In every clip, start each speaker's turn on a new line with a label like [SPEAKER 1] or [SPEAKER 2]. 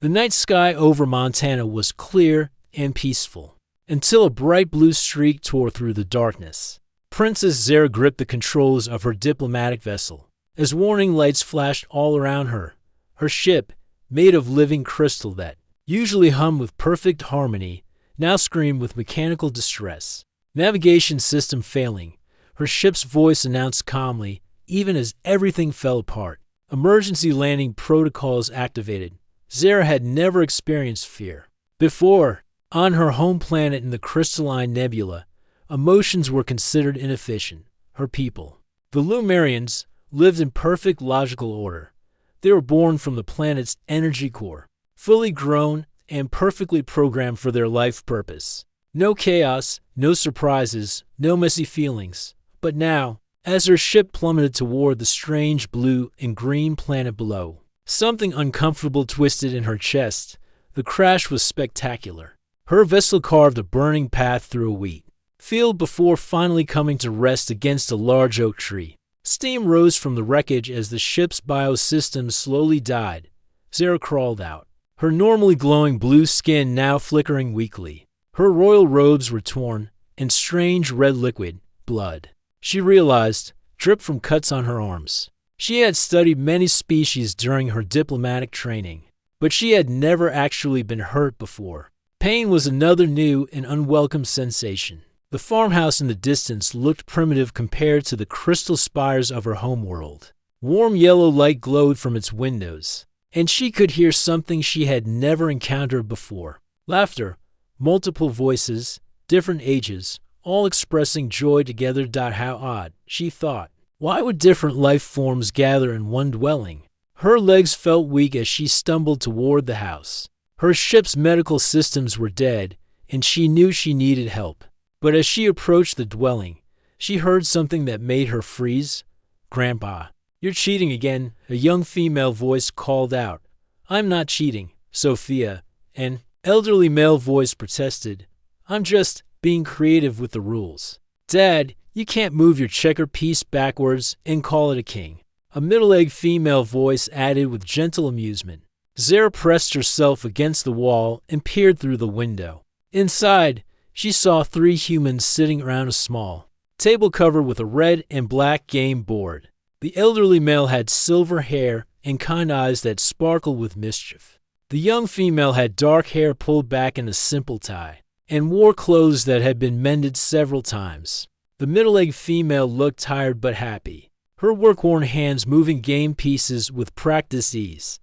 [SPEAKER 1] The night sky over Montana was clear and peaceful, until a bright blue streak tore through the darkness. Princess Zara gripped the controls of her diplomatic vessel as warning lights flashed all around her. Her ship, made of living crystal that usually hummed with perfect harmony, now screamed with mechanical distress. Navigation system failing, her ship's voice announced calmly, even as everything fell apart. Emergency landing protocols activated. Zara had never experienced fear before. On her home planet in the crystalline nebula, emotions were considered inefficient. Her people, the Lumerians, lived in perfect logical order. They were born from the planet's energy core, fully grown and perfectly programmed for their life purpose. No chaos, no surprises, no messy feelings. But now, as her ship plummeted toward the strange blue and green planet below, something uncomfortable twisted in her chest. The crash was spectacular. Her vessel carved a burning path through a wheat field before finally coming to rest against a large oak tree. Steam rose from the wreckage as the ship's biosystems slowly died. Zara crawled out, her normally glowing blue skin now flickering weakly. Her royal robes were torn, and strange red liquid, blood, she realized, dripped from cuts on her arms. She had studied many species during her diplomatic training, but she had never actually been hurt before. Pain was another new and unwelcome sensation. The farmhouse in the distance looked primitive compared to the crystal spires of her homeworld. Warm yellow light glowed from its windows, and she could hear something she had never encountered before. Laughter, multiple voices, different ages, all expressing joy together. How odd, she thought. Why would different life forms gather in one dwelling? Her legs felt weak as she stumbled toward the house. Her ship's medical systems were dead, and she knew she needed help. But as she approached the dwelling, she heard something that made her freeze. "Grandpa, you're cheating again," a young female voice called out. "I'm not cheating, Sophia," an elderly male voice protested. "I'm just being creative with the rules." "Dad, you can't move your checker piece backwards and call it a king," a middle-aged female voice added with gentle amusement. Zara pressed herself against the wall and peered through the window. Inside, she saw 3 humans sitting around a small table covered with a red and black game board. The elderly male had silver hair and kind eyes that sparkled with mischief. The young female had dark hair pulled back in a simple tie and wore clothes that had been mended several times. The middle-aged female looked tired but happy, her work-worn hands moving game pieces with practiced ease.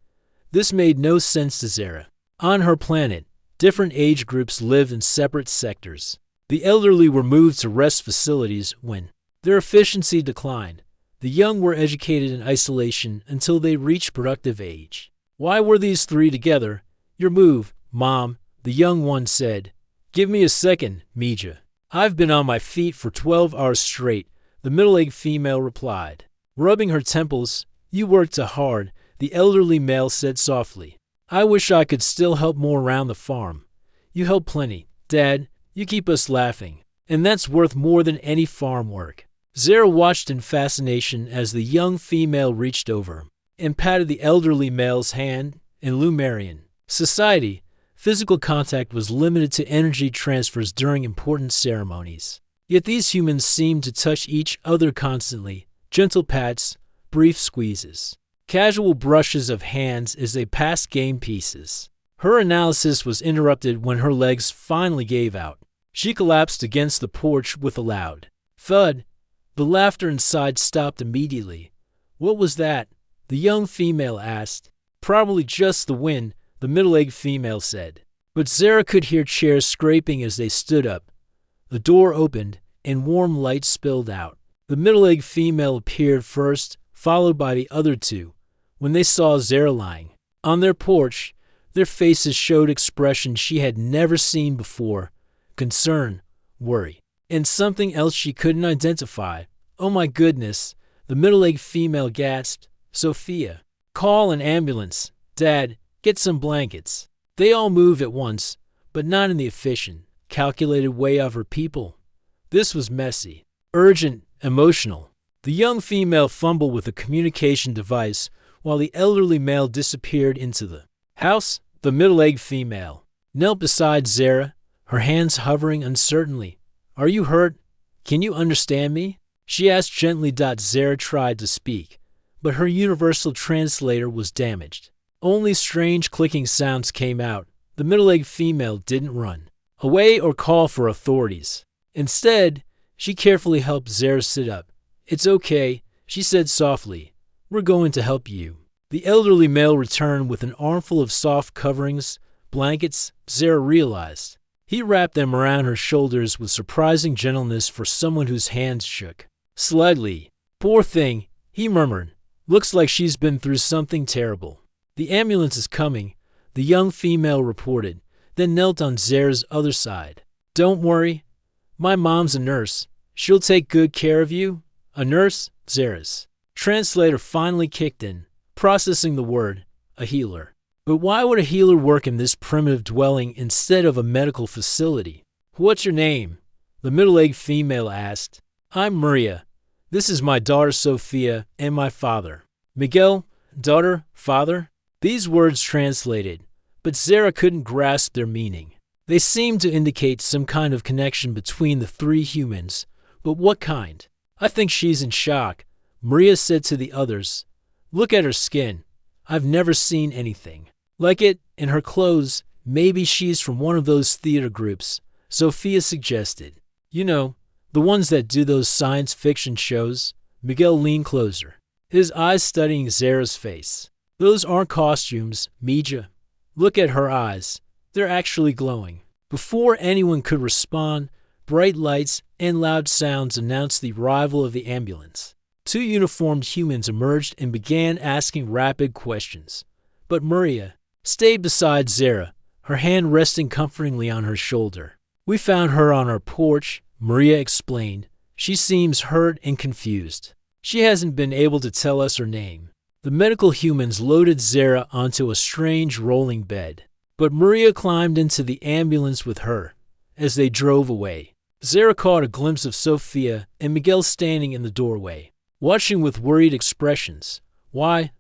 [SPEAKER 1] This made no sense to Zara. On her planet, different age groups lived in separate sectors. The elderly were moved to rest facilities when their efficiency declined. The young were educated in isolation until they reached productive age. "Why were these 3 together?" "Your move, Mom," the young one said. "Give me a second, Mija. I've been on my feet for 12 hours straight," the middle-aged female replied. Rubbing her temples, "You worked hard," the elderly male said softly. "I wish I could still help more around the farm." "You help plenty, Dad. You keep us laughing, and that's worth more than any farm work." Zara watched in fascination as the young female reached over and patted the elderly male's hand. In Lumerian society, physical contact was limited to energy transfers during important ceremonies. Yet these humans seemed to touch each other constantly. Gentle pats, brief squeezes, casual brushes of hands as they passed game pieces. Her analysis was interrupted when her legs finally gave out. She collapsed against the porch with a loud thud. The laughter inside stopped immediately. "What was that?" the young female asked. "Probably just the wind," the middle-aged female said. But Zara could hear chairs scraping as they stood up. The door opened, and warm light spilled out. The middle-aged female appeared first, followed by the other 2. When they saw Zara lying on their porch, their faces showed expressions she had never seen before: concern, worry, and something else she couldn't identify. "Oh my goodness," the middle-aged female gasped. "Sophia, call an ambulance. Dad, get some blankets." They all moved at once, but not in the efficient, calculated way of her people. This was messy, urgent, emotional. The young female fumbled with a communication device while the elderly male disappeared into the house. The middle-aged female knelt beside Zara, her hands hovering uncertainly. "Are you hurt? Can you understand me?" she asked gently. Zara tried to speak, but her universal translator was damaged. Only strange clicking sounds came out. The middle-aged female didn't run away or call for authorities. Instead, she carefully helped Zara sit up. "It's okay," she said softly. "We're going to help you." The elderly male returned with an armful of soft coverings, blankets, Zara realized. He wrapped them around her shoulders with surprising gentleness for someone whose hands shook slightly. "Poor thing," he murmured. "Looks like she's been through something terrible." "The ambulance is coming," the young female reported, then knelt on Zara's other side. "Don't worry. My mom's a nurse. She'll take good care of you." "A nurse?" Zara's translator finally kicked in, processing the word, "a healer." But why would a healer work in this primitive dwelling instead of a medical facility? "What's your name?" the middle-aged female asked. "I'm Maria. This is my daughter Sophia and my father." "Miguel, daughter, father?" These words translated, but Zara couldn't grasp their meaning. They seemed to indicate some kind of connection between the three humans, but what kind? "I think she's in shock," Maria said to the others. "Look at her skin. I've never seen anything like it, in her clothes. Maybe she's from one of those theater groups," Sophia suggested. "You know, the ones that do those science fiction shows." Miguel leaned closer, his eyes studying Zara's face. "Those aren't costumes, Mija. Look at her eyes. They're actually glowing." Before anyone could respond, bright lights and loud sounds announced the arrival of the ambulance. Two uniformed humans emerged and began asking rapid questions. But Maria stayed beside Zara, her hand resting comfortingly on her shoulder. "We found her on our porch," Maria explained. "She seems hurt and confused. She hasn't been able to tell us her name." The medical humans loaded Zara onto a strange rolling bed, but Maria climbed into the ambulance with her. As they drove away, Zara caught a glimpse of Sophia and Miguel standing in the doorway, watching with worried expressions. Why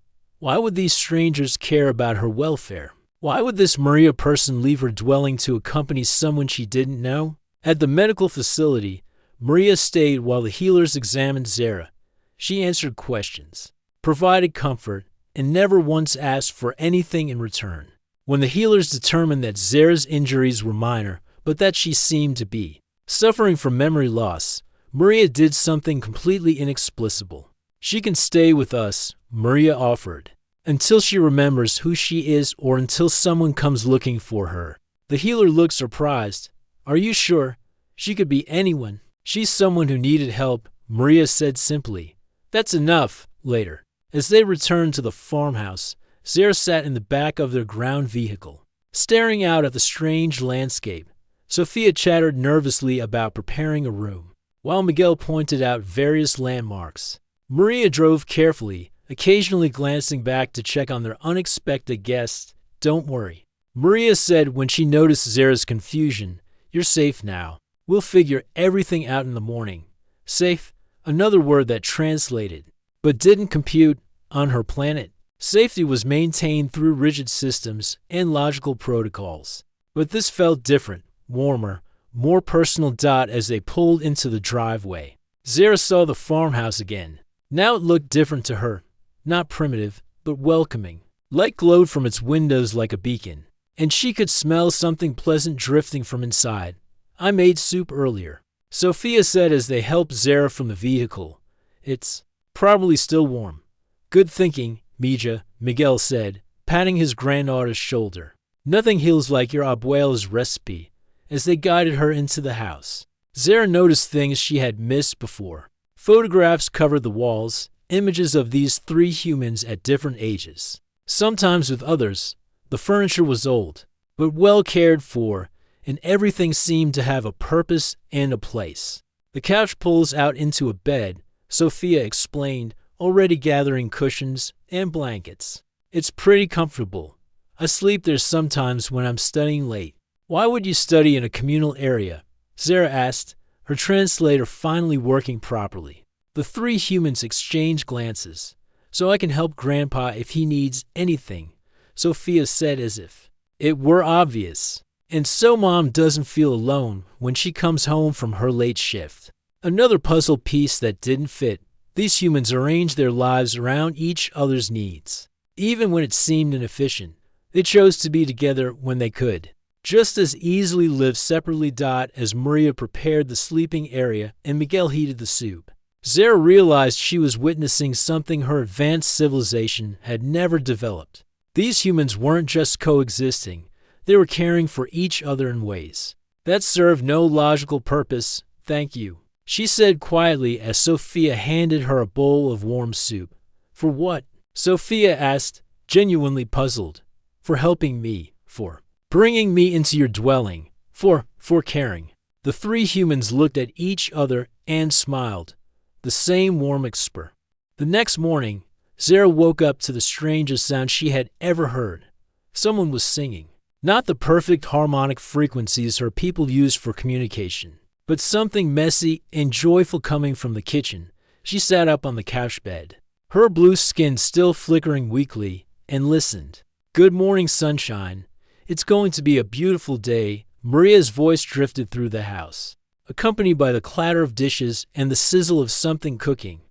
[SPEAKER 1] would these strangers care about her welfare? Why would this Maria person leave her dwelling to accompany someone she didn't know? At the medical facility, Maria stayed while the healers examined Zara. She answered questions, provided comfort, and never once asked for anything in return. When the healers determined that Zara's injuries were minor, but that she seemed to be suffering from memory loss, Maria did something completely inexplicable. "She can stay with us," Maria offered, "until she remembers who she is or until someone comes looking for her." The healer looked surprised. "Are you sure? She could be anyone." "She's someone who needed help," Maria said simply. "That's enough." Later, as they returned to the farmhouse, Zara sat in the back of their ground vehicle, staring out at the strange landscape. Sophia chattered nervously about preparing a room, while Miguel pointed out various landmarks. Maria drove carefully, occasionally glancing back to check on their unexpected guests. "Don't worry," Maria said when she noticed Zara's confusion. "You're safe now. We'll figure everything out in the morning." Safe, another word that translated, but didn't compute, on her planet. Safety was maintained through rigid systems and logical protocols. But this felt different, warmer, more personal. As they pulled into the driveway, Zara saw the farmhouse again. Now it looked different to her. Not primitive, but welcoming. Light glowed from its windows like a beacon, and she could smell something pleasant drifting from inside. "I made soup earlier," Sophia said as they helped Zara from the vehicle. "It's probably still warm." "Good thinking, Mija," Miguel said, patting his granddaughter's shoulder. "Nothing heals like your abuela's recipe," as they guided her into the house. Zara noticed things she had missed before. Photographs covered the walls, images of these three humans at different ages. Sometimes with others, the furniture was old, but well cared for, and everything seemed to have a purpose and a place. "The couch pulls out into a bed," Sophia explained, already gathering cushions and blankets. "It's pretty comfortable. I sleep there sometimes when I'm studying late." "Why would you study in a communal area?" Zara asked, her translator finally working properly. The three humans exchanged glances. "So I can help Grandpa if he needs anything," Sophia said as if It were obvious. And so Mom doesn't feel alone when she comes home from her late shift. Another puzzle piece that didn't fit. These humans arranged their lives around each other's needs. Even when it seemed inefficient, they chose to be together when they could. Just as easily live separately. As Maria prepared the sleeping area and Miguel heated the soup, Zara realized she was witnessing something her advanced civilization had never developed. These humans weren't just coexisting, they were caring for each other in ways that served no logical purpose. Thank you, she said quietly as Sophia handed her a bowl of warm soup. For what? Sophia asked, genuinely puzzled. For helping me, for bringing me into your dwelling, for caring. The three humans looked at each other and smiled, the same warm expression. The next morning, Zara woke up to the strangest sound she had ever heard. Someone was singing. Not the perfect harmonic frequencies her people use for communication, but something messy and joyful coming from the kitchen. She sat up on the couch bed, her blue skin still flickering weakly, and listened. Good morning, sunshine. It's going to be a beautiful day. Maria's voice drifted through the house, accompanied by the clatter of dishes and the sizzle of something cooking.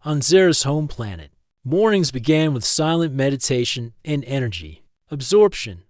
[SPEAKER 1] On Zara's home planet, mornings began with silent meditation and energy absorption.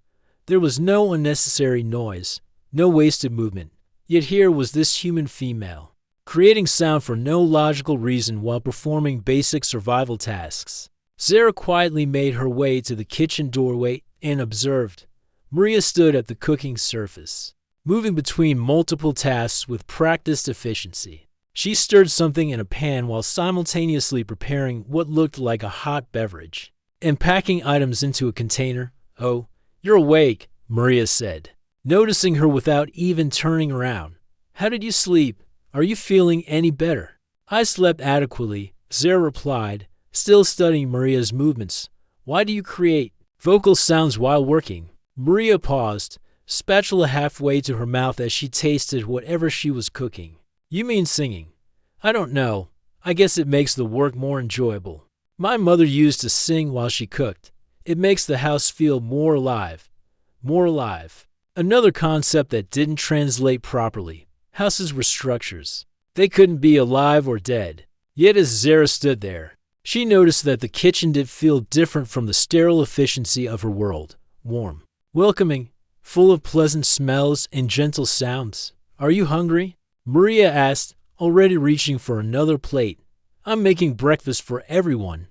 [SPEAKER 1] There was no unnecessary noise, no wasted movement. Yet here was this human female, creating sound for no logical reason while performing basic survival tasks. Zara quietly made her way to the kitchen doorway and observed. Maria stood at the cooking surface, moving between multiple tasks with practiced efficiency. She stirred something in a pan while simultaneously preparing what looked like a hot beverage and packing items into a container. Oh, you're awake, Maria said, noticing her without even turning around. How did you sleep? Are you feeling any better? I slept adequately, Zara replied, still studying Maria's movements. Why do you create vocal sounds while working? Maria paused, spatula halfway to her mouth as she tasted whatever she was cooking. You mean singing? I don't know. I guess it makes the work more enjoyable. My mother used to sing while she cooked. It makes the house feel more alive. More alive. Another concept that didn't translate properly. Houses were structures. They couldn't be alive or dead. Yet as Zara stood there, she noticed that the kitchen did feel different from the sterile efficiency of her world. Warm, welcoming, full of pleasant smells and gentle sounds. Are you hungry? Maria asked, already reaching for another plate. I'm making breakfast for everyone.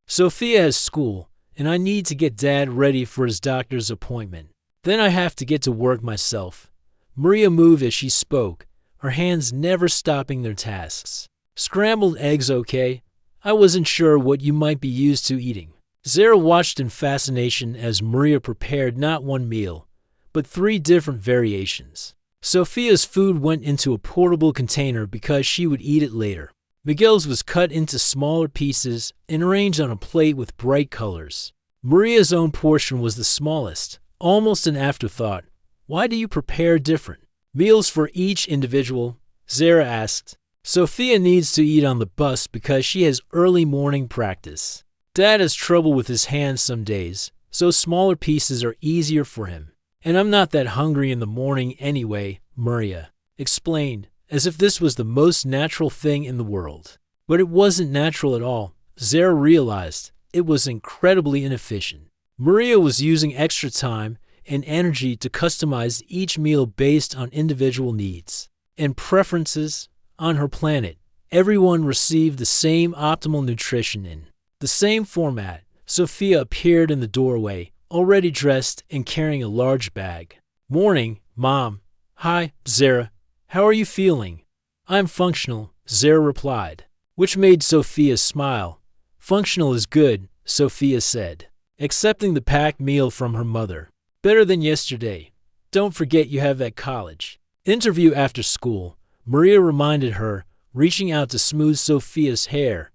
[SPEAKER 1] Sophia has school, and I need to get Dad ready for his doctor's appointment. Then I have to get to work myself. Maria moved as she spoke, her hands never stopping their tasks. Scrambled eggs, okay? I wasn't sure what you might be used to eating. Zara watched in fascination as Maria prepared not one meal, but 3 different variations. Sophia's food went into a portable container because she would eat it later. Miguel's was cut into smaller pieces and arranged on a plate with bright colors. Maria's own portion was the smallest, almost an afterthought. Why do you prepare different meals for each individual? Zara asked. Sophia needs to eat on the bus because she has early morning practice. Dad has trouble with his hands some days, so smaller pieces are easier for him. And I'm not that hungry in the morning anyway, Maria explained, as if this was the most natural thing in the world. But it wasn't natural at all. Zara realized it was incredibly inefficient. Maria was using extra time and energy to customize each meal based on individual needs and preferences. On her planet, everyone received the same optimal nutrition in the same format. Sophia appeared in the doorway, already dressed and carrying a large bag. Morning, Mom. Hi, Zara. How are you feeling? I'm functional, Zara replied, which made Sophia smile. Functional is good, Sophia said, accepting the packed meal from her mother. Better than yesterday. Don't forget you have that college interview after school, Maria reminded her, reaching out to smooth Sophia's hair.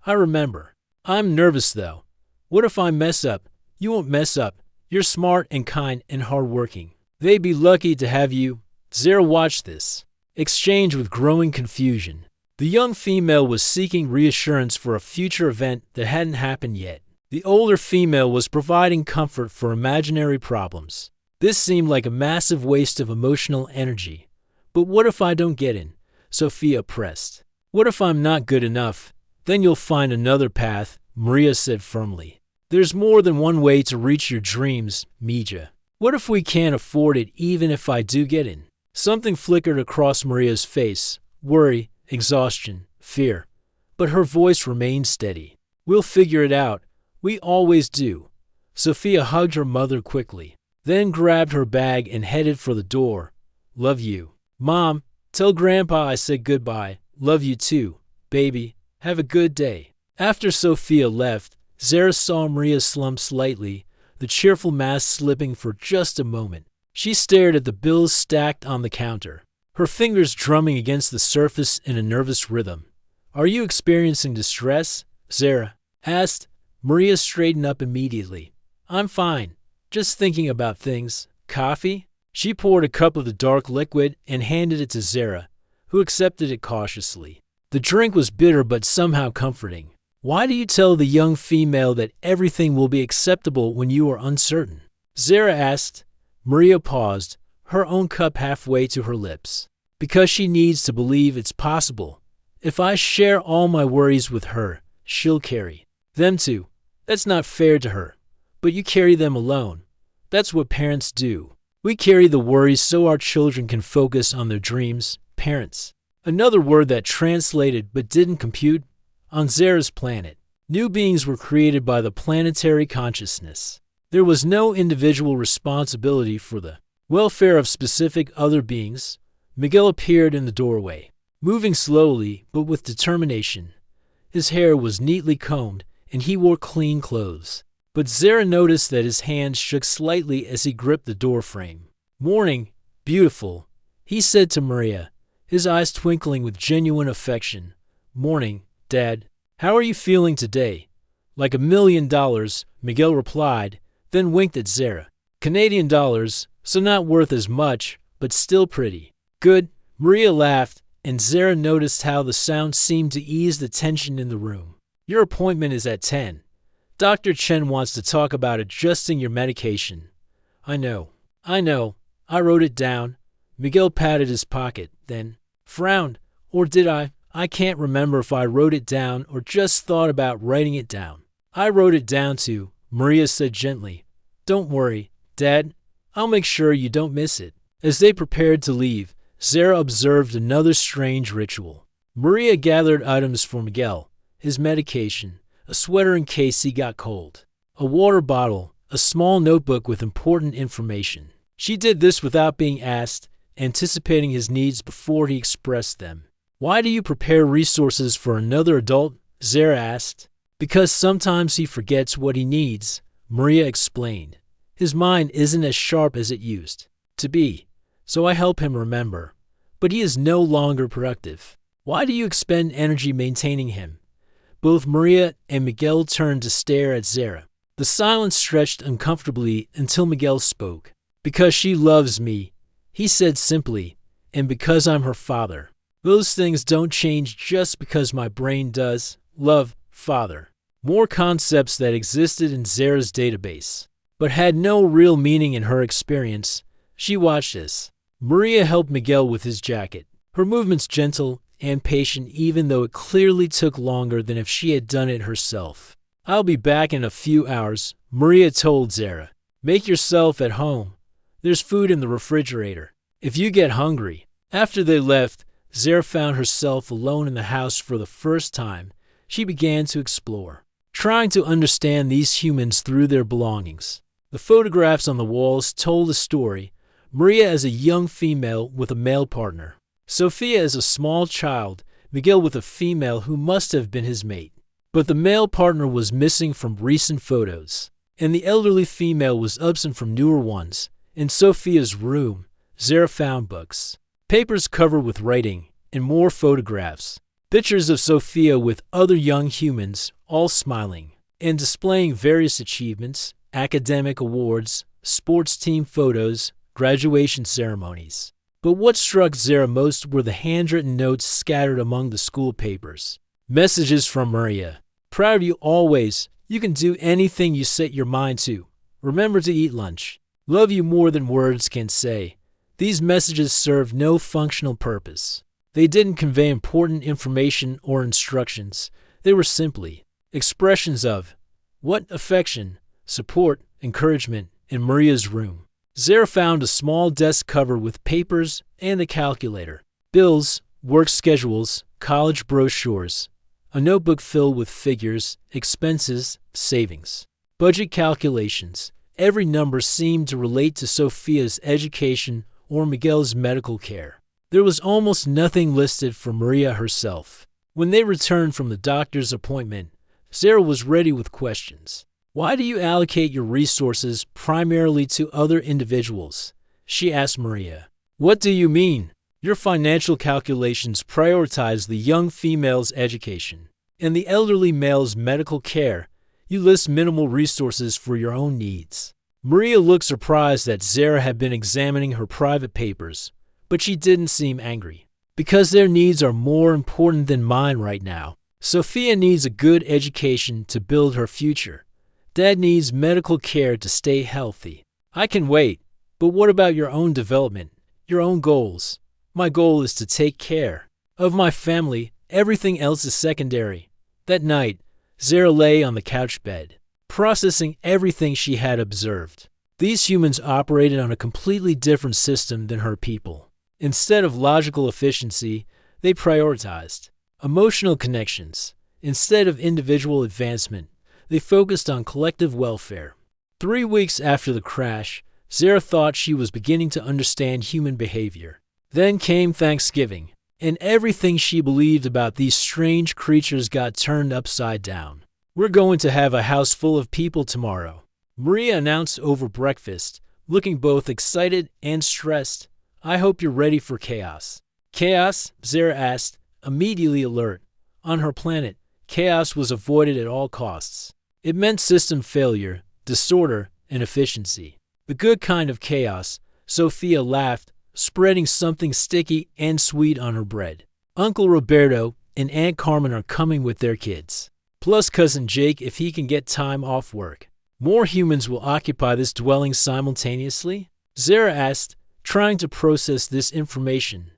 [SPEAKER 1] I remember. I'm nervous though. What if I mess up? You won't mess up. You're smart and kind and hardworking. They'd be lucky to have you. Zara watched this exchange with growing confusion. The young female was seeking reassurance for a future event that hadn't happened yet. The older female was providing comfort for imaginary problems. This seemed like a massive waste of emotional energy. But what if I don't get in? Sophia pressed. What if I'm not good enough? Then you'll find another path, Maria said firmly. There's more than one way to reach your dreams, Mija. What if we can't afford it even if I do get in? Something flickered across Maria's face. Worry, exhaustion, fear. But her voice remained steady. We'll figure it out. We always do. Sophia hugged her mother quickly, then grabbed her bag and headed for the door. Love you. Mom, tell Grandpa I said goodbye. Love you too, baby. Have a good day. After Sophia left, Zara saw Maria slump slightly, the cheerful mask slipping for just a moment. She stared at the bills stacked on the counter, her fingers drumming against the surface in a nervous rhythm. Are you experiencing distress? Zara asked. Maria straightened up immediately. I'm fine. Just thinking about things. Coffee? She poured a cup of the dark liquid and handed it to Zara, who accepted it cautiously. The drink was bitter but somehow comforting. Why do you tell the young female that everything will be acceptable when you are uncertain? Zara asked. Maria paused, her own cup halfway to her lips. Because she needs to believe it's possible. If I share all my worries with her, she'll carry them too. That's not fair to her. But you carry them alone. That's what parents do. We carry the worries so our children can focus on their dreams. Parents. Another word that translated but didn't compute. On Zara's planet, new beings were created by the planetary consciousness. There was no individual responsibility for the welfare of specific other beings. Miguel appeared in the doorway, moving slowly but with determination. His hair was neatly combed, and he wore clean clothes. But Zara noticed that his hand shook slightly as he gripped the doorframe. Morning, beautiful, he said to Maria, his eyes twinkling with genuine affection. Morning, Dad. How are you feeling today? Like $1 million, Miguel replied, then winked at Zara. Canadian dollars, so not worth as much, but still pretty. Good, Maria laughed, and Zara noticed how the sound seemed to ease the tension in the room. Your appointment is at 10. Dr. Chen wants to talk about adjusting your medication. I know. I wrote it down. Miguel patted his pocket, then frowned. Or did I? I can't remember if I wrote it down or just thought about writing it down. I wrote it down too, Maria said gently. Don't worry, Dad. I'll make sure you don't miss it. As they prepared to leave, Zara observed another strange ritual. Maria gathered items for Miguel, his medication, a sweater in case he got cold, a water bottle, a small notebook with important information. She did this without being asked, anticipating his needs before he expressed them. Why do you prepare resources for another adult? Zara asked. Because sometimes he forgets what he needs, Maria explained. His mind isn't as sharp as it used to be, so I help him remember. But he is no longer productive. Why do you expend energy maintaining him? Both Maria and Miguel turned to stare at Zara. The silence stretched uncomfortably until Miguel spoke. Because she loves me, he said simply, and because I'm her father. Those things don't change just because my brain does. Love, father. More concepts that existed in Zara's database, but had no real meaning in her experience. She watched as Maria helped Miguel with his jacket, her movements gentle and patient even though it clearly took longer than if she had done it herself. I'll be back in a few hours, Maria told Zara. Make yourself at home. There's food in the refrigerator, if you get hungry. After they left, Zara found herself alone in the house for the first time. She began to explore, trying to understand these humans through their belongings. The photographs on the walls told a story. Maria as a young female with a male partner. Sophia as a small child, Miguel with a female who must have been his mate. But the male partner was missing from recent photos, and the elderly female was absent from newer ones. In Sophia's room, Zara found books, papers covered with writing, and more photographs. Pictures of Sophia with other young humans, all smiling, and displaying various achievements, academic awards, sports team photos, graduation ceremonies. But what struck Zara most were the handwritten notes scattered among the school papers. Messages from Maria. Proud of you always. You can do anything you set your mind to. Remember to eat lunch. Love you more than words can say. These messages served no functional purpose. They didn't convey important information or instructions. They were simply expressions of affection, support, encouragement in Maria's room. Zara found a small desk covered with papers and a calculator, bills, work schedules, college brochures, a notebook filled with figures, expenses, savings, budget calculations. Every number seemed to relate to Sophia's education or Miguel's medical care. There was almost nothing listed for Maria herself. When they returned from the doctor's appointment, Sarah was ready with questions. Why do you allocate your resources primarily to other individuals? She asked Maria. What do you mean? Your financial calculations prioritize the young female's education and the elderly male's medical care. You list minimal resources for your own needs. Maria looked surprised that Zara had been examining her private papers, but she didn't seem angry. Because their needs are more important than mine right now. Sophia needs a good education to build her future. Dad needs medical care to stay healthy. I can wait, but what about your own development, your own goals? My goal is to take care of my family. Everything else is secondary. That night, Zara lay on the couch bed, processing everything she had observed. These humans operated on a completely different system than her people. Instead of logical efficiency, they prioritized emotional connections. Instead of individual advancement, they focused on collective welfare. 3 weeks after the crash, Zara thought she was beginning to understand human behavior. Then came Thanksgiving, and everything she believed about these strange creatures got turned upside down. We're going to have a house full of people tomorrow, Maria announced over breakfast, looking both excited and stressed. I hope you're ready for chaos. Chaos? Zara asked, immediately alert. On her planet, chaos was avoided at all costs. It meant system failure, disorder, and efficiency. The good kind of chaos, Sophia laughed, spreading something sticky and sweet on her bread. Uncle Roberto and Aunt Carmen are coming with their kids, plus Cousin Jake if he can get time off work. More humans will occupy this dwelling simultaneously? Zara asked, trying to process this information.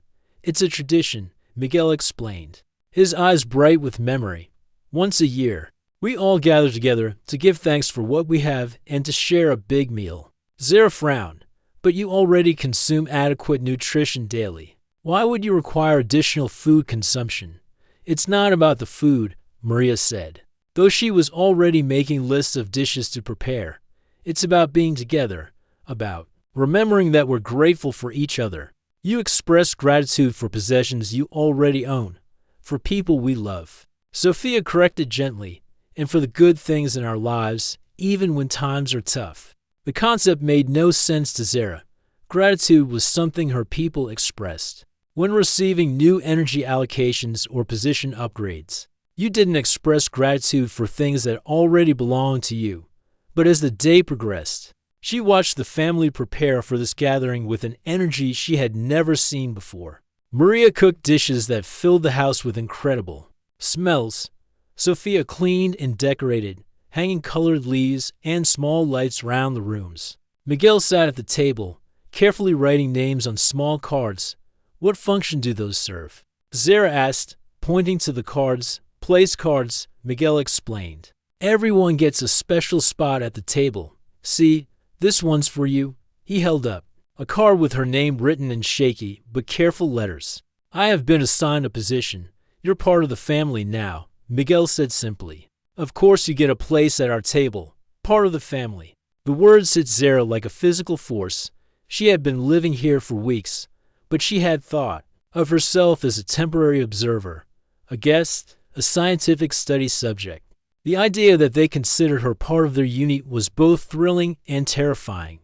[SPEAKER 1] It's a tradition, Miguel explained, his eyes bright with memory. Once a year, we all gather together to give thanks for what we have and to share a big meal. Zara frowned. But you already consume adequate nutrition daily. Why would you require additional food consumption? It's not about the food, Maria said, though she was already making lists of dishes to prepare. It's about being together, about remembering that we're grateful for each other. You express gratitude for possessions you already own, for people we love. Sophia corrected gently, and for the good things in our lives, even when times are tough. The concept made no sense to Zara. Gratitude was something her people expressed when receiving new energy allocations or position upgrades. You didn't express gratitude for things that already belonged to you. But as the day progressed, she watched the family prepare for this gathering with an energy she had never seen before. Maria cooked dishes that filled the house with incredible smells. Sophia cleaned and decorated, hanging colored leaves and small lights round the rooms. Miguel sat at the table, carefully writing names on small cards. What function do those serve? Zara asked, pointing to the cards. Place cards, Miguel explained. Everyone gets a special spot at the table. See, this one's for you. He held up a card with her name written in shaky but careful letters. I have been assigned a position. You're part of the family now, Miguel said simply. Of course you get a place at our table, part of the family. The words hit Zara like a physical force. She had been living here for weeks, but she had thought of herself as a temporary observer, a guest, a scientific study subject. The idea that they considered her part of their unit was both thrilling and terrifying.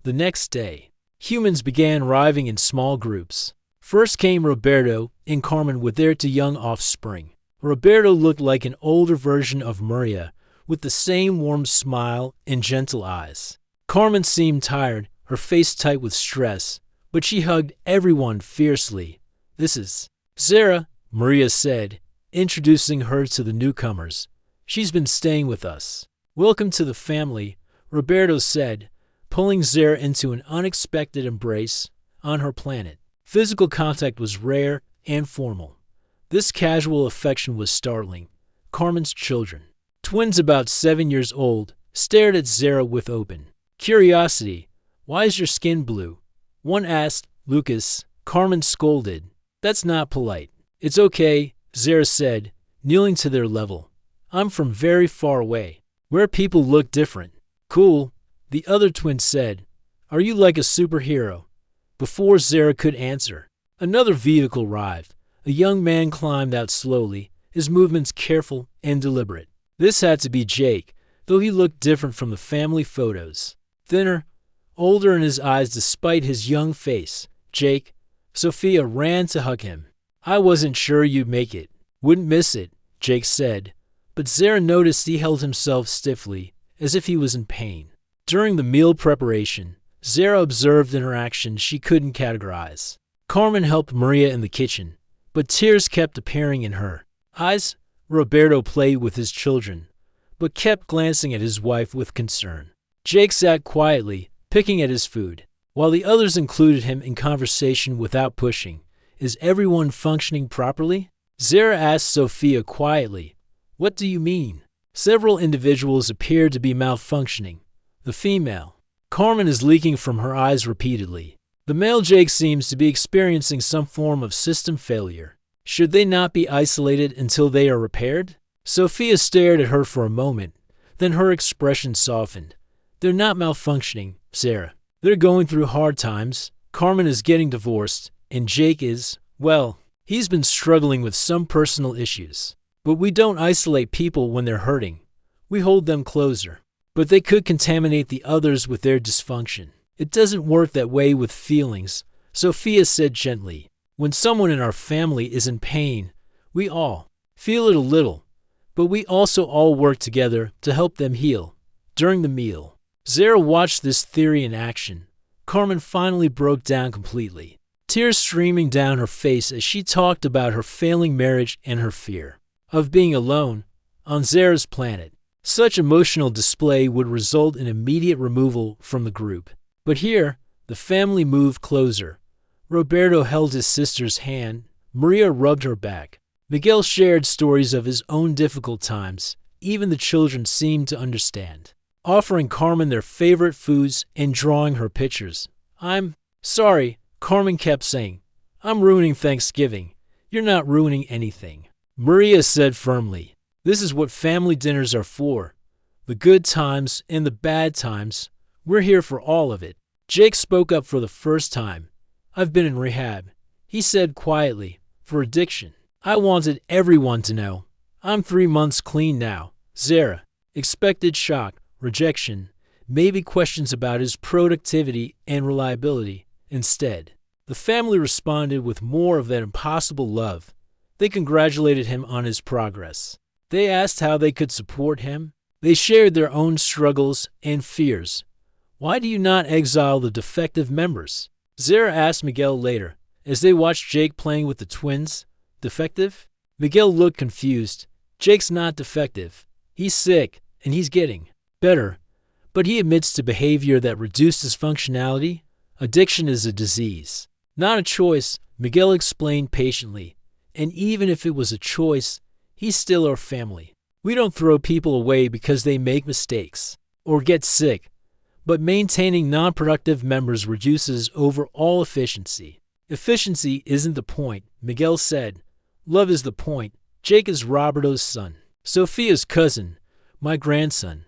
[SPEAKER 1] The next day, humans began arriving in small groups. First came Roberto and Carmen with their two young offspring. Roberto looked like an older version of Maria, with the same warm smile and gentle eyes. Carmen seemed tired, her face tight with stress, but she hugged everyone fiercely. This is Zara, Maria said, introducing her to the newcomers. She's been staying with us. Welcome to the family, Roberto said, pulling Zara into an unexpected embrace on her planet. Physical contact was rare and formal. This casual affection was startling. Carmen's children, twins about 7 years old, stared at Zara with open curiosity. Why is your skin blue? One asked. Lucas. Carmen scolded. That's not polite. It's okay, Zara said, kneeling to their level. I'm from very far away, where people look different. Cool, the other twin said. Are you like a superhero? Before Zara could answer, another vehicle arrived. A young man climbed out slowly, his movements careful and deliberate. This had to be Jake, though he looked different from the family photos. Thinner, older in his eyes despite his young face. Jake, Sophia ran to hug him. I wasn't sure you'd make it. Wouldn't miss it, Jake said. But Zara noticed he held himself stiffly, as if he was in pain. During the meal preparation, Zara observed interactions she couldn't categorize. Carmen helped Maria in the kitchen, but tears kept appearing in her eyes. Roberto played with his children, but kept glancing at his wife with concern. Jake sat quietly, picking at his food, while the others included him in conversation without pushing. Is everyone functioning properly? Zara asked Sophia quietly. What do you mean? Several individuals appeared to be malfunctioning. The female, Carmen, is leaking from her eyes repeatedly. The male Jake seems to be experiencing some form of system failure. Should they not be isolated until they are repaired? Sophia stared at her for a moment, then her expression softened. They're not malfunctioning, Zara. They're going through hard times. Carmen is getting divorced, and Jake is, well, he's been struggling with some personal issues. But we don't isolate people when they're hurting. We hold them closer. But they could contaminate the others with their dysfunction. It doesn't work that way with feelings, Sophia said gently. When someone in our family is in pain, we all feel it a little, but we also all work together to help them heal. During the meal, Zara watched this theory in action. Carmen finally broke down completely, tears streaming down her face as she talked about her failing marriage and her fear of being alone on Zara's planet. Such emotional display would result in immediate removal from the group. But here, the family moved closer. Roberto held his sister's hand. Maria rubbed her back. Miguel shared stories of his own difficult times. Even the children seemed to understand, offering Carmen their favorite foods and drawing her pictures. I'm sorry, Carmen kept saying. I'm ruining Thanksgiving. You're not ruining anything, Maria said firmly. This is what family dinners are for. The good times and the bad times. We're here for all of it. Jake spoke up for the first time. I've been in rehab, he said quietly, for addiction. I wanted everyone to know. I'm 3 months clean now. Zara expected shock, rejection, maybe questions about his productivity and reliability. Instead, the family responded with more of that impossible love. They congratulated him on his progress. They asked how they could support him. They shared their own struggles and fears. Why do you not exile the defective members? Zara asked Miguel later, as they watched Jake playing with the twins. Defective? Miguel looked confused. Jake's not defective. He's sick, and he's getting better. But he admits to behavior that reduced his functionality. Addiction is a disease, not a choice, Miguel explained patiently. And even if it was a choice, he's still our family. We don't throw people away because they make mistakes or get sick. But maintaining non-productive members reduces overall efficiency. Efficiency isn't the point, Miguel said. Love is the point. Jake is Roberto's son, Sophia's cousin, my grandson.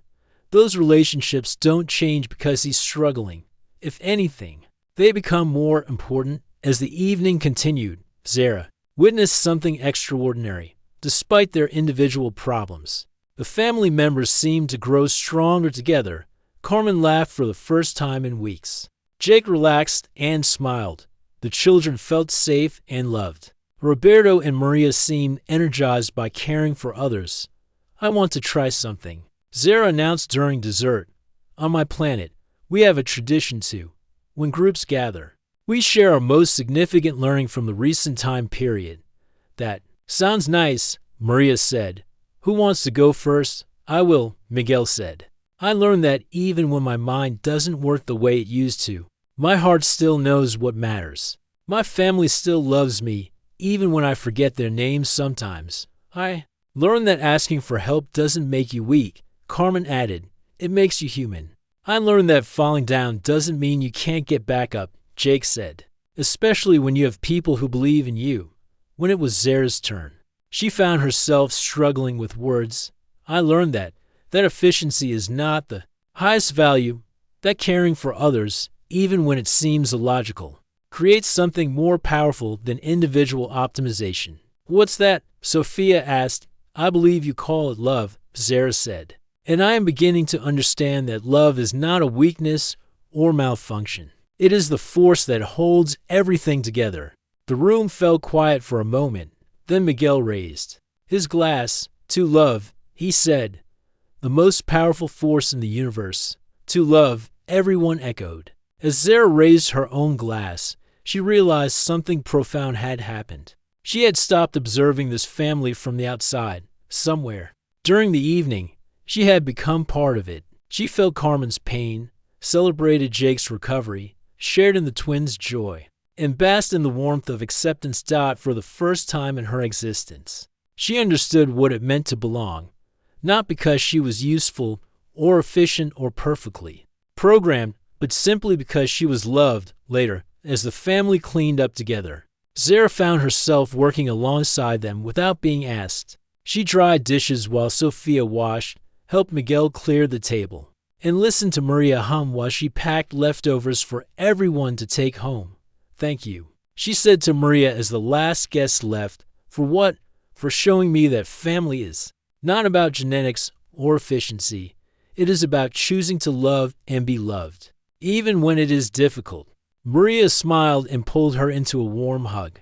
[SPEAKER 1] Those relationships don't change because he's struggling. If anything, they become more important. As the evening continued, Zara witnessed something extraordinary. Despite their individual problems, the family members seemed to grow stronger together. Carmen laughed for the first time in weeks. Jake relaxed and smiled. The children felt safe and loved. Roberto and Maria seemed energized by caring for others. I want to try something, Zara announced during dessert. On my planet, we have a tradition too. When groups gather, we share our most significant learning from the recent time period. That sounds nice, Maria said, Who wants to go first? I will, Miguel said. I learned that even when my mind doesn't work the way it used to, my heart still knows what matters. My family still loves me, even when I forget their names sometimes. I learned that asking for help doesn't make you weak, Carmen added. It makes you human. I learned that falling down doesn't mean you can't get back up, Jake said. Especially when you have people who believe in you. When it was Zara's turn, she found herself struggling with words. I learned that efficiency is not the highest value, that caring for others, even when it seems illogical, creates something more powerful than individual optimization. What's that? Sophia asked. I believe you call it love, Zara said. And I am beginning to understand that love is not a weakness or malfunction. It is the force that holds everything together. The room fell quiet for a moment. Then Miguel raised his glass. To love, he said. The most powerful force in the universe. To love, everyone echoed. As Zara raised her own glass, she realized something profound had happened. She had stopped observing this family from the outside, somewhere. During the evening, she had become part of it. She felt Carmen's pain, celebrated Jake's recovery, shared in the twins' joy, and basked in the warmth of acceptance. For the first time in her existence, she understood what it meant to belong, not because she was useful or efficient or perfectly programmed, but simply because she was loved. Later, as the family cleaned up together, Zara found herself working alongside them without being asked. She dried dishes while Sophia washed, helped Miguel clear the table, and listened to Maria hum while she packed leftovers for everyone to take home. Thank you, she said to Maria as the last guest left. For what? For showing me that family is not about genetics or efficiency. It is about choosing to love and be loved, even when it is difficult. Maria smiled and pulled her into a warm hug.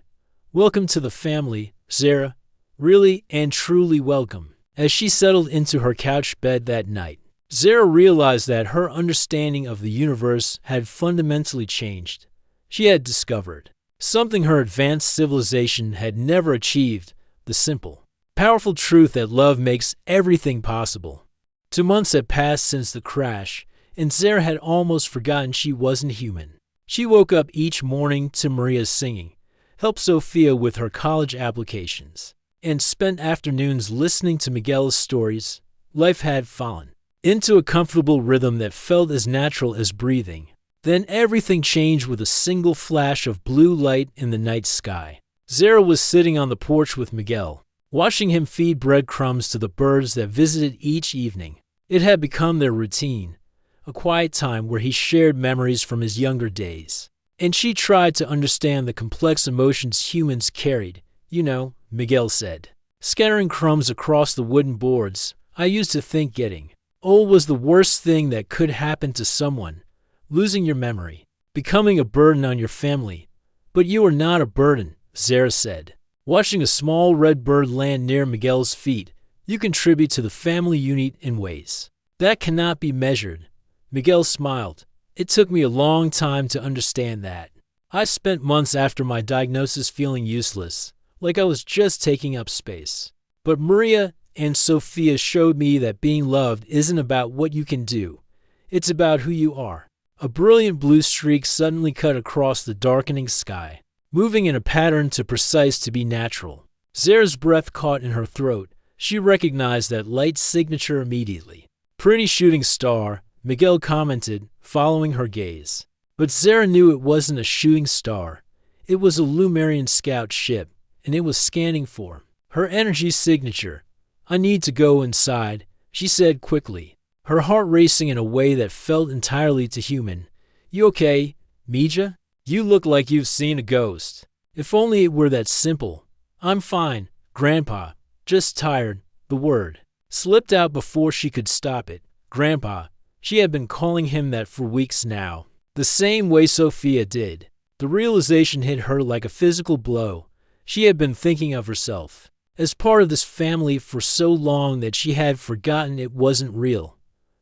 [SPEAKER 1] Welcome to the family, Zara. Really and truly welcome. As she settled into her couch bed that night, Zara realized that her understanding of the universe had fundamentally changed. She had discovered something her advanced civilization had never achieved: the simple, powerful truth that love makes everything possible. 2 months had passed since the crash, and Zara had almost forgotten she wasn't human. She woke up each morning to Maria's singing, helped Sophia with her college applications, and spent afternoons listening to Miguel's stories. Life had fallen into a comfortable rhythm that felt as natural as breathing. Then everything changed with a single flash of blue light in the night sky. Zara was sitting on the porch with Miguel, watching him feed breadcrumbs to the birds that visited each evening. It had become their routine, a quiet time where he shared memories from his younger days. And she tried to understand the complex emotions humans carried. You know, Miguel said, scattering crumbs across the wooden boards. I used to think getting old was the worst thing that could happen to someone. Losing your memory, becoming a burden on your family. But you are not a burden, Zara said, watching a small red bird land near Miguel's feet. You contribute to the family unit in ways that cannot be measured. Miguel smiled. It took me a long time to understand that. I spent months after my diagnosis feeling useless, like I was just taking up space. But Maria and Sophia showed me that being loved isn't about what you can do. It's about who you are. A brilliant blue streak suddenly cut across the darkening sky, moving in a pattern too precise to be natural. Zara's breath caught in her throat. She recognized that light signature immediately. Pretty shooting star, Miguel commented, following her gaze. But Zara knew it wasn't a shooting star. It was a Lumerian scout ship, and it was scanning for her energy signature. I need to go inside, she said quickly, her heart racing in a way that felt entirely too human. You okay, Mija? You look like you've seen a ghost. If only it were that simple. I'm fine, Grandpa. Just tired. The word slipped out before she could stop it. Grandpa. She had been calling him that for weeks now, the same way Sophia did. The realization hit her like a physical blow. She had been thinking of herself as part of this family for so long that she had forgotten it wasn't real.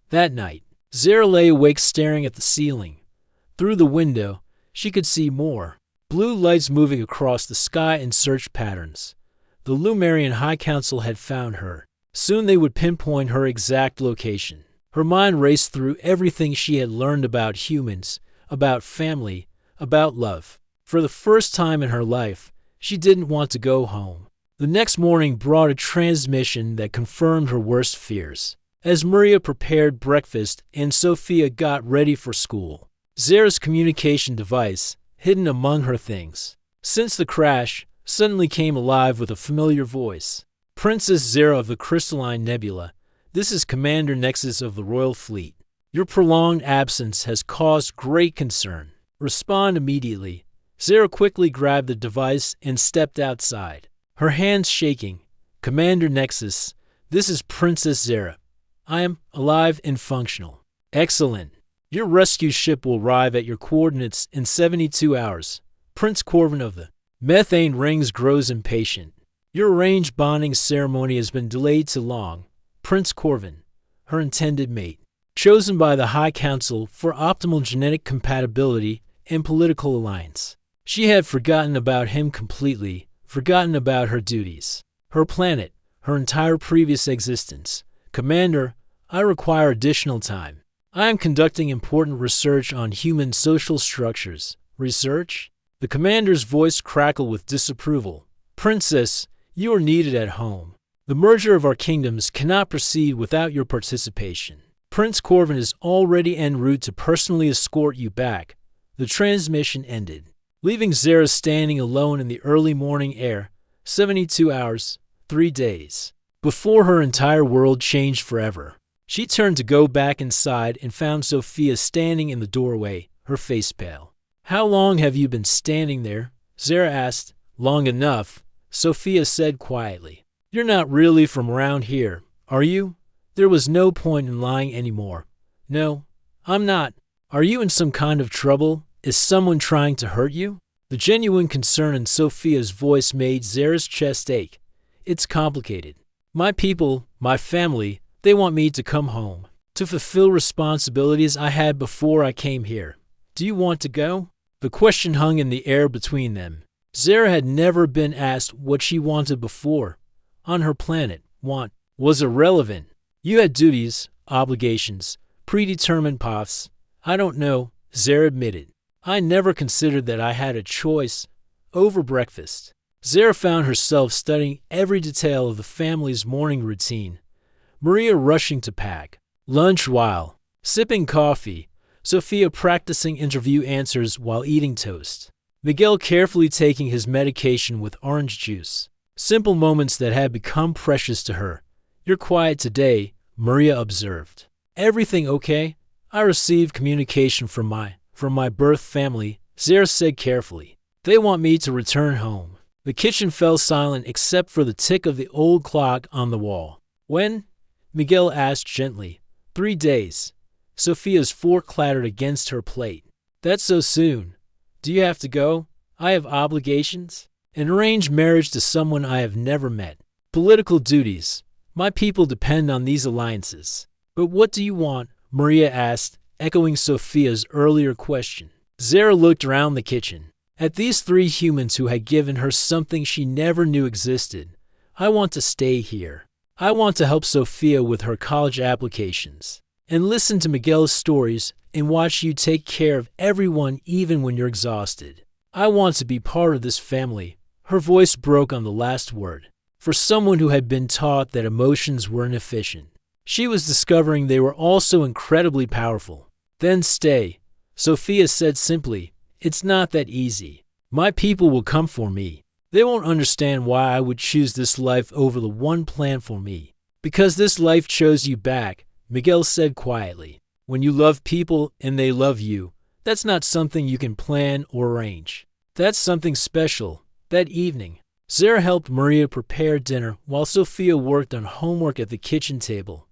[SPEAKER 1] That night, Zara lay awake staring at the ceiling. Through the window, she could see more blue lights moving across the sky in search patterns. The Lumerian High Council had found her. Soon they would pinpoint her exact location. Her mind raced through everything she had learned about humans, about family, about love. For the first time in her life, she didn't want to go home. The next morning brought a transmission that confirmed her worst fears. As Maria prepared breakfast and Sophia got ready for school, Zara's communication device, hidden among her things, since the crash, suddenly came alive with a familiar voice. Princess Zara of the Crystalline Nebula, this is Commander Nexus of the Royal Fleet. Your prolonged absence has caused great concern. Respond immediately. Zara quickly grabbed the device and stepped outside, her hands shaking. Commander Nexus, this is Princess Zara. I am alive and functional. Excellent. Your rescue ship will arrive at your coordinates in 72 hours. Prince Corvin of the Methane Rings grows impatient. Your arranged bonding ceremony has been delayed too long. Prince Corvin, her intended mate, chosen by the High Council for optimal genetic compatibility and political alliance. She had forgotten about him completely, forgotten about her duties, her planet, her entire previous existence. Commander, I require additional time. I am conducting important research on human social structures. Research? The commander's voice crackled with disapproval. Princess, you are needed at home. The merger of our kingdoms cannot proceed without your participation. Prince Corvin is already en route to personally escort you back. The transmission ended, leaving Zara standing alone in the early morning air. 72 hours, 3 days, before her entire world changed forever. She turned to go back inside and found Sophia standing in the doorway, her face pale. How long have you been standing there? Zara asked. Long enough, Sophia said quietly. You're not really from around here, are you? There was no point in lying anymore. No, I'm not. Are you in some kind of trouble? Is someone trying to hurt you? The genuine concern in Sophia's voice made Zara's chest ache. It's complicated. My people, my family, they want me to come home, to fulfill responsibilities I had before I came here. Do you want to go? The question hung in the air between them. Zara had never been asked what she wanted before. On her planet, want was irrelevant. You had duties, obligations, predetermined paths. I don't know, Zara admitted. I never considered that I had a choice. Over breakfast, Zara found herself studying every detail of the family's morning routine. Maria rushing to pack lunch while sipping coffee, Sophia practicing interview answers while eating toast, Miguel carefully taking his medication with orange juice. Simple moments that had become precious to her. You're quiet today, Maria observed. Everything okay? I received communication from my birth family, Zara said carefully. They want me to return home. The kitchen fell silent except for the tick of the old clock on the wall. When? Miguel asked gently. 3 days. Sophia's fork clattered against her plate. That's so soon. Do you have to go? I have obligations. An arranged marriage to someone I have never met. Political duties. My people depend on these alliances. But what do you want? Maria asked, echoing Sophia's earlier question. Zara looked around the kitchen at these 3 humans who had given her something she never knew existed. I want to stay here. I want to help Sophia with her college applications and listen to Miguel's stories and watch you take care of everyone even when you're exhausted. I want to be part of this family. Her voice broke on the last word. For someone who had been taught that emotions were inefficient, she was discovering they were also incredibly powerful. Then stay, Sophia said simply. It's not that easy. My people will come for me. They won't understand why I would choose this life over the one planned for me. Because this life chose you back, Miguel said quietly. When you love people and they love you, that's not something you can plan or arrange. That's something special. That evening, Zara helped Maria prepare dinner while Sophia worked on homework at the kitchen table.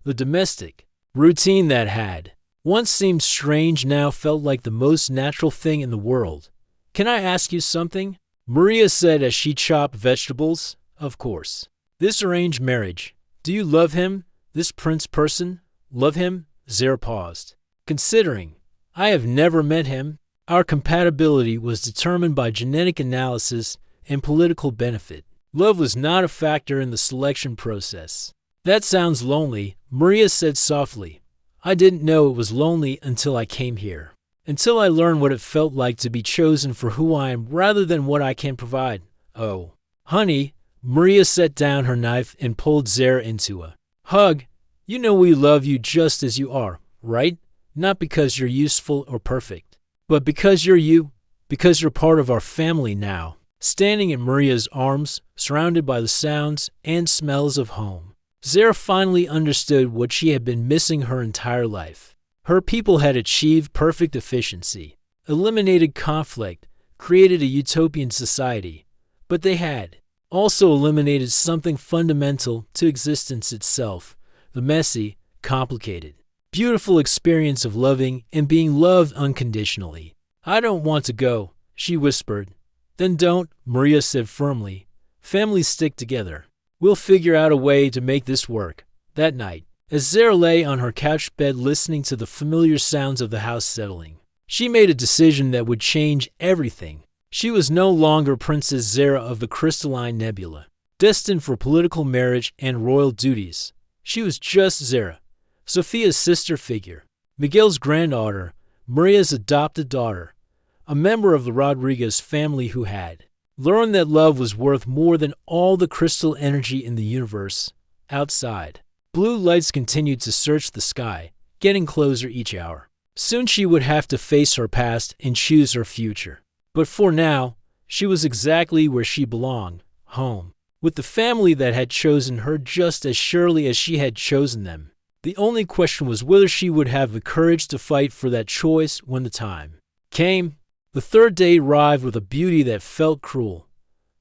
[SPEAKER 1] The domestic routine that had once seemed strange now felt like the most natural thing in the world. Can I ask you something? Maria said as she chopped vegetables. Of course. This arranged marriage. Do you love him? This prince person? Love him? Zara paused. Considering I have never met him, our compatibility was determined by genetic analysis and political benefit. Love was not a factor in the selection process. That sounds lonely, Maria said softly. I didn't know it was lonely until I came here. Until I learned what it felt like to be chosen for who I am rather than what I can provide. Oh, honey, Maria set down her knife and pulled Zara into a hug. You know we love you just as you are, right? Not because you're useful or perfect, but because you're you, because you're part of our family now. Standing in Maria's arms, surrounded by the sounds and smells of home, Zara finally understood what she had been missing her entire life. Her people had achieved perfect efficiency, eliminated conflict, created a utopian society, but they had also eliminated something fundamental to existence itself, the messy, complicated, beautiful experience of loving and being loved unconditionally. I don't want to go, she whispered. Then don't, Maria said firmly. Families stick together. We'll figure out a way to make this work. That night, as Zara lay on her couch bed listening to the familiar sounds of the house settling, she made a decision that would change everything. She was no longer Princess Zara of the Crystalline Nebula, destined for political marriage and royal duties. She was just Zara, Sophia's sister figure, Miguel's granddaughter, Maria's adopted daughter, a member of the Rodriguez family who had learned that love was worth more than all the crystal energy in the universe. Outside, blue lights continued to search the sky, getting closer each hour. Soon she would have to face her past and choose her future. But for now, she was exactly where she belonged, home, with the family that had chosen her just as surely as she had chosen them. The only question was whether she would have the courage to fight for that choice when the time came. The third day arrived with a beauty that felt cruel.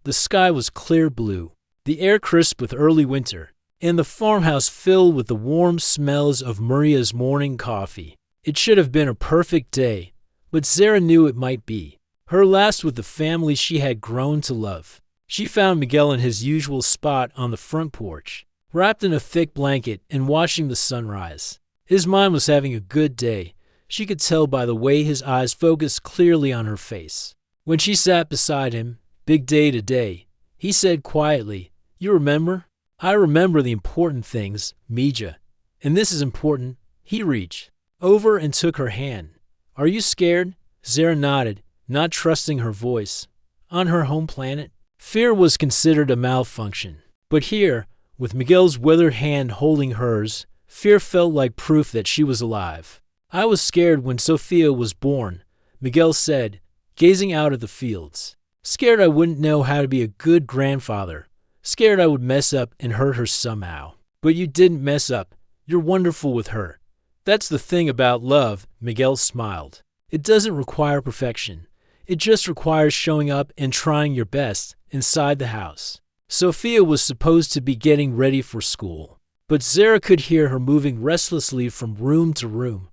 [SPEAKER 1] The sky was clear blue, the air crisp with early winter, and the farmhouse filled with the warm smells of Maria's morning coffee. It should have been a perfect day, but Zara knew it might be. Her last with the family she had grown to love. She found Miguel in his usual spot on the front porch, wrapped in a thick blanket and watching the sunrise. His mind was having a good day. She could tell by the way his eyes focused clearly on her face. When she sat beside him, big day to day, he said quietly, "You remember? I remember the important things, Mija. And this is important." He reached over and took her hand. "Are you scared?" Zara nodded, not trusting her voice. On her home planet, fear was considered a malfunction. But here, with Miguel's withered hand holding hers, fear felt like proof that she was alive. "I was scared when Sophia was born," Miguel said, gazing out at the fields. "Scared I wouldn't know how to be a good grandfather. Scared I would mess up and hurt her somehow. But you didn't mess up. You're wonderful with her. That's the thing about love," Miguel smiled. "It doesn't require perfection. It just requires showing up and trying your best inside the house." Sophia was supposed to be getting ready for school, but Zara could hear her moving restlessly from room to room.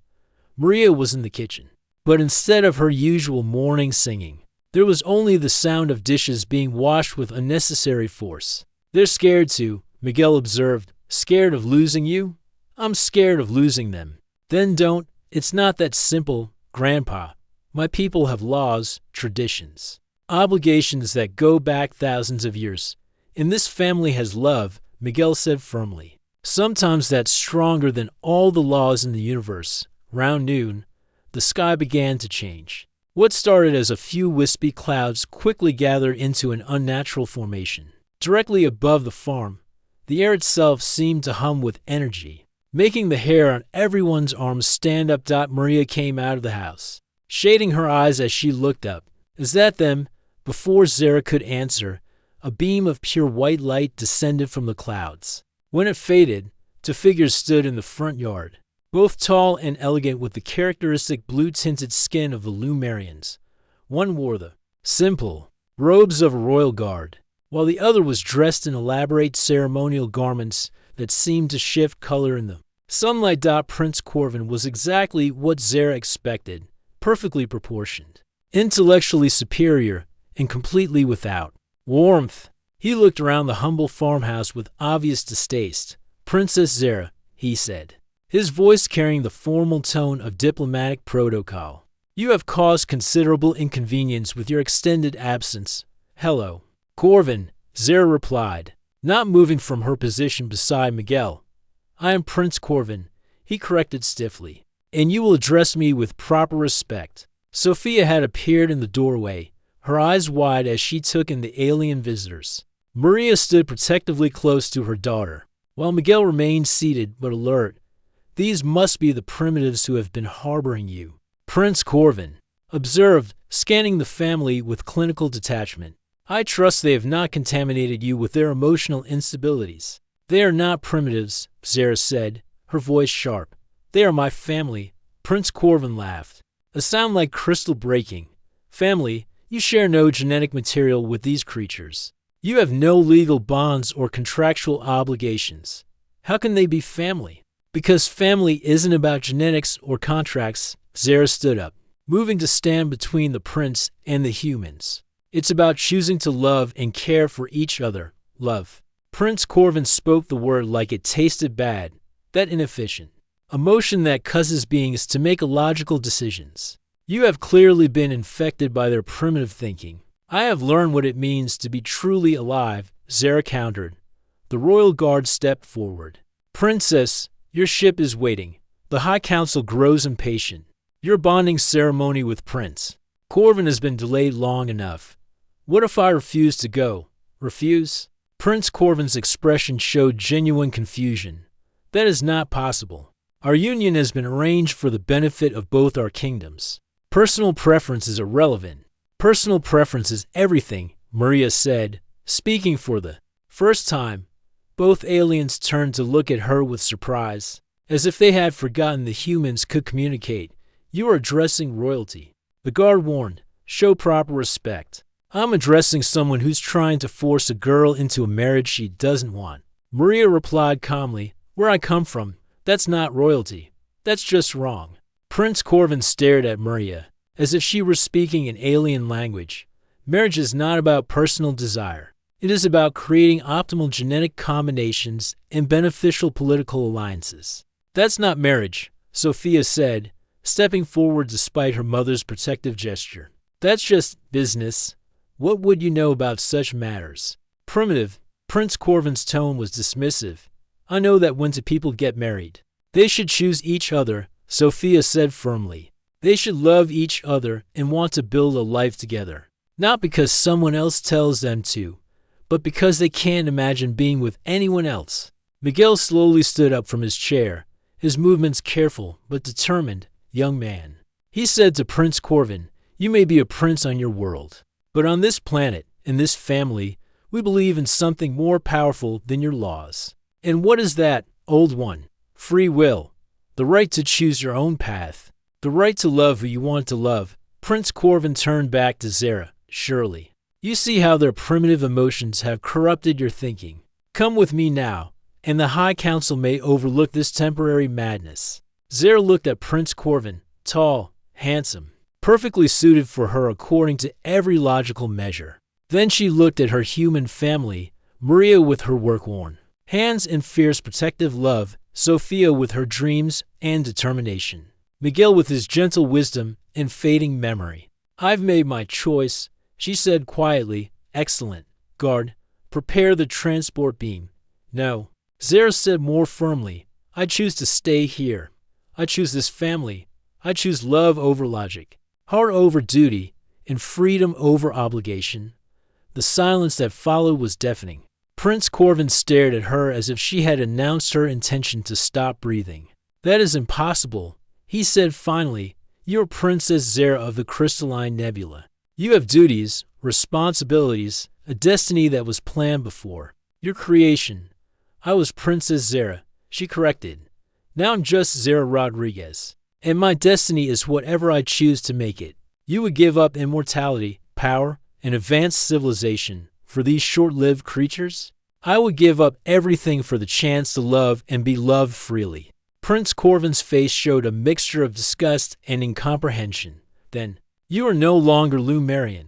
[SPEAKER 1] Maria was in the kitchen, but instead of her usual morning singing, there was only the sound of dishes being washed with unnecessary force. "They're scared too," Miguel observed. "Scared of losing you?" "I'm scared of losing them." "Then don't. It's not that simple, Grandpa. My people have laws, traditions, obligations that go back thousands of years. And this family has love," Miguel said firmly. "Sometimes that's stronger than all the laws in the universe." Round noon, the sky began to change. What started as a few wispy clouds quickly gathered into an unnatural formation. Directly above the farm, the air itself seemed to hum with energy, making the hair on everyone's arms stand up. Maria came out of the house, shading her eyes as she looked up. "Is that them?" Before Zara could answer, a beam of pure white light descended from the clouds. When it faded, two figures stood in the front yard, both tall and elegant with the characteristic blue-tinted skin of the Lumerians. One wore the simple robes of a royal guard, while the other was dressed in elaborate ceremonial garments that seemed to shift color in the sunlight. Prince Corvin was exactly what Zara expected, perfectly proportioned, intellectually superior, and completely without warmth. He looked around the humble farmhouse with obvious distaste. "Princess Zara," he said, his voice carrying the formal tone of diplomatic protocol. "You have caused considerable inconvenience with your extended absence." "Hello, Corvin," Zara replied, not moving from her position beside Miguel. I am Prince Corvin, he corrected stiffly, and you will address me with proper respect. Sophia had appeared in the doorway, her eyes wide as she took in the alien visitors. Maria stood protectively close to her daughter, while Miguel remained seated but alert. These must be the primitives who have been harboring you, Prince Corvin observed, scanning the family with clinical detachment. I trust they have not contaminated you with their emotional instabilities. They are not primitives, Zara said, her voice sharp. They are my family. Prince Corvin laughed, a sound like crystal breaking. Family, you share no genetic material with these creatures. You have no legal bonds or contractual obligations. How can they be family? Because family isn't about genetics or contracts, Zara stood up, moving to stand between the prince and the humans. It's about choosing to love and care for each other. Love. Prince Corvin spoke the word like it tasted bad, that inefficient emotion that causes beings to make illogical decisions. You have clearly been infected by their primitive thinking. I have learned what it means to be truly alive, Zara countered. The royal guard stepped forward. Princess, your ship is waiting. The High Council grows impatient. Your bonding ceremony with Prince Corvin has been delayed long enough. What if I refuse to go? Refuse? Prince Corvin's expression showed genuine confusion. That is not possible. Our union has been arranged for the benefit of both our kingdoms. Personal preference is irrelevant. Personal preference is everything, Maria said, speaking for the first time. Both aliens turned to look at her with surprise, as if they had forgotten the humans could communicate. You are addressing royalty. The guard warned, show proper respect. I'm addressing someone who's trying to force a girl into a marriage she doesn't want. Maria replied calmly, where I come from, that's not royalty. That's just wrong. Prince Corvin stared at Maria, as if she were speaking an alien language. Marriage is not about personal desire. It is about creating optimal genetic combinations and beneficial political alliances. That's not marriage, Sophia said, stepping forward despite her mother's protective gesture. That's just business. What would you know about such matters? Primitive. Prince Corvin's tone was dismissive. I know that when two people get married, they should choose each other, Sophia said firmly. They should love each other and want to build a life together. Not because someone else tells them to, but because they can't imagine being with anyone else. Miguel slowly stood up from his chair, his movements careful but determined. Young man, he said to Prince Corvin, you may be a prince on your world, but on this planet, in this family, we believe in something more powerful than your laws. And what is that, old one? Free will. The right to choose your own path. The right to love who you want to love. Prince Corvin turned back to Zara. Surely. You see how their primitive emotions have corrupted your thinking. Come with me now, and the High Council may overlook this temporary madness. Zara looked at Prince Corvin, tall, handsome, perfectly suited for her according to every logical measure. Then she looked at her human family, Maria with her work-worn hands and fierce protective love, Sophia with her dreams and determination, Miguel with his gentle wisdom and fading memory. I've made my choice, she said quietly. Excellent. Guard, prepare the transport beam. No. Zara said more firmly. I choose to stay here. I choose this family. I choose love over logic, heart over duty, and freedom over obligation. The silence that followed was deafening. Prince Corvin stared at her as if she had announced her intention to stop breathing. That is impossible, he said finally. You're Princess Zara of the Crystalline Nebula. You have duties, responsibilities, a destiny that was planned before. Your creation. I was Princess Zara, she corrected. Now I'm just Zara Rodriguez. And my destiny is whatever I choose to make it. You would give up immortality, power, and advanced civilization for these short-lived creatures? I would give up everything for the chance to love and be loved freely. Prince Corvin's face showed a mixture of disgust and incomprehension. Then, you are no longer Lumerian.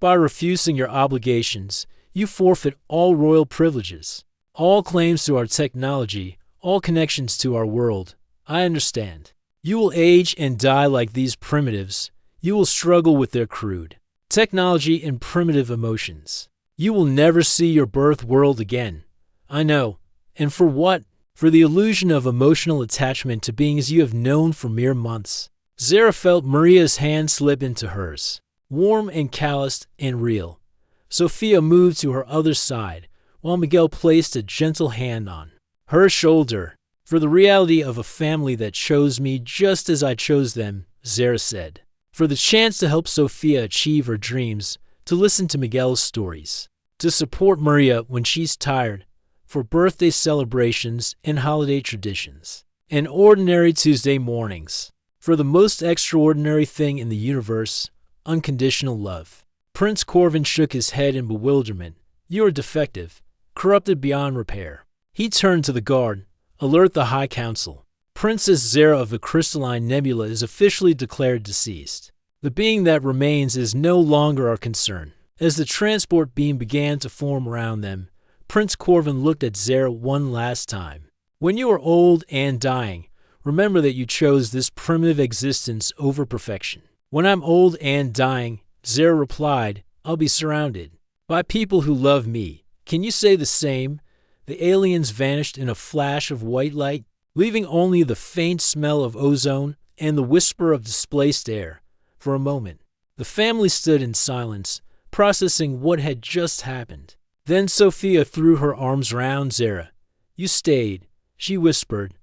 [SPEAKER 1] By refusing your obligations, you forfeit all royal privileges, all claims to our technology, all connections to our world. I understand. You will age and die like these primitives. You will struggle with their crude technology and primitive emotions. You will never see your birth world again. I know. And for what? for the illusion of emotional attachment to beings you have known for mere months. Zara felt Maria's hand slip into hers, warm and calloused and real. Sophia moved to her other side, while Miguel placed a gentle hand on her shoulder. For the reality of a family that chose me just as I chose them, Zara said. For the chance to help Sophia achieve her dreams, to listen to Miguel's stories, to support Maria when she's tired, for birthday celebrations and holiday traditions, and ordinary Tuesday mornings, for the most extraordinary thing in the universe, unconditional love. Prince Corvin shook his head in bewilderment. You are defective, corrupted beyond repair. He turned to the guard. Alert the High Council. Princess Zara of the Crystalline Nebula is officially declared deceased. The being that remains is no longer our concern. As the transport beam began to form around them, Prince Corvin looked at Zara one last time. When you are old and dying, remember that you chose this primitive existence over perfection. When I'm old and dying, Zara replied, I'll be surrounded by people who love me. Can you say the same? The aliens vanished in a flash of white light, leaving only the faint smell of ozone and the whisper of displaced air. For a moment, the family stood in silence, processing what had just happened. Then Sophia threw her arms round Zara. You stayed, she whispered.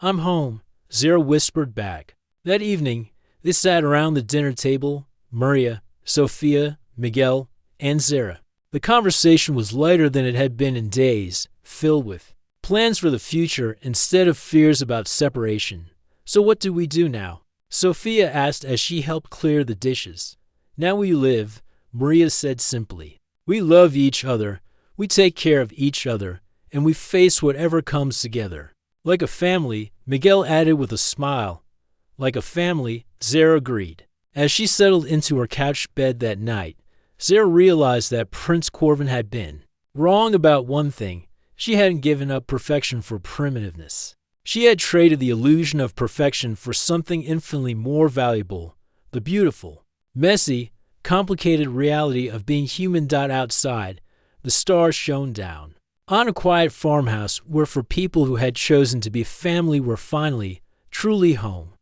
[SPEAKER 1] I'm home, Zara whispered back. That evening, they sat around the dinner table, Maria, Sophia, Miguel, and Zara. The conversation was lighter than it had been in days, filled with plans for the future instead of fears about separation. So what do we do now? Sophia asked as she helped clear the dishes. Now we live, Maria said simply. We love each other, we take care of each other, and we face whatever comes together. Like a family, Miguel added with a smile. Like a family, Zara agreed. As she settled into her couch bed that night, Zara realized that Prince Corvin had been wrong about one thing. She hadn't given up perfection for primitiveness. She had traded the illusion of perfection for something infinitely more valuable, the beautiful, messy, complicated reality of being human. Outside, the stars shone down on a quiet farmhouse where for people who had chosen to be family were finally, truly home.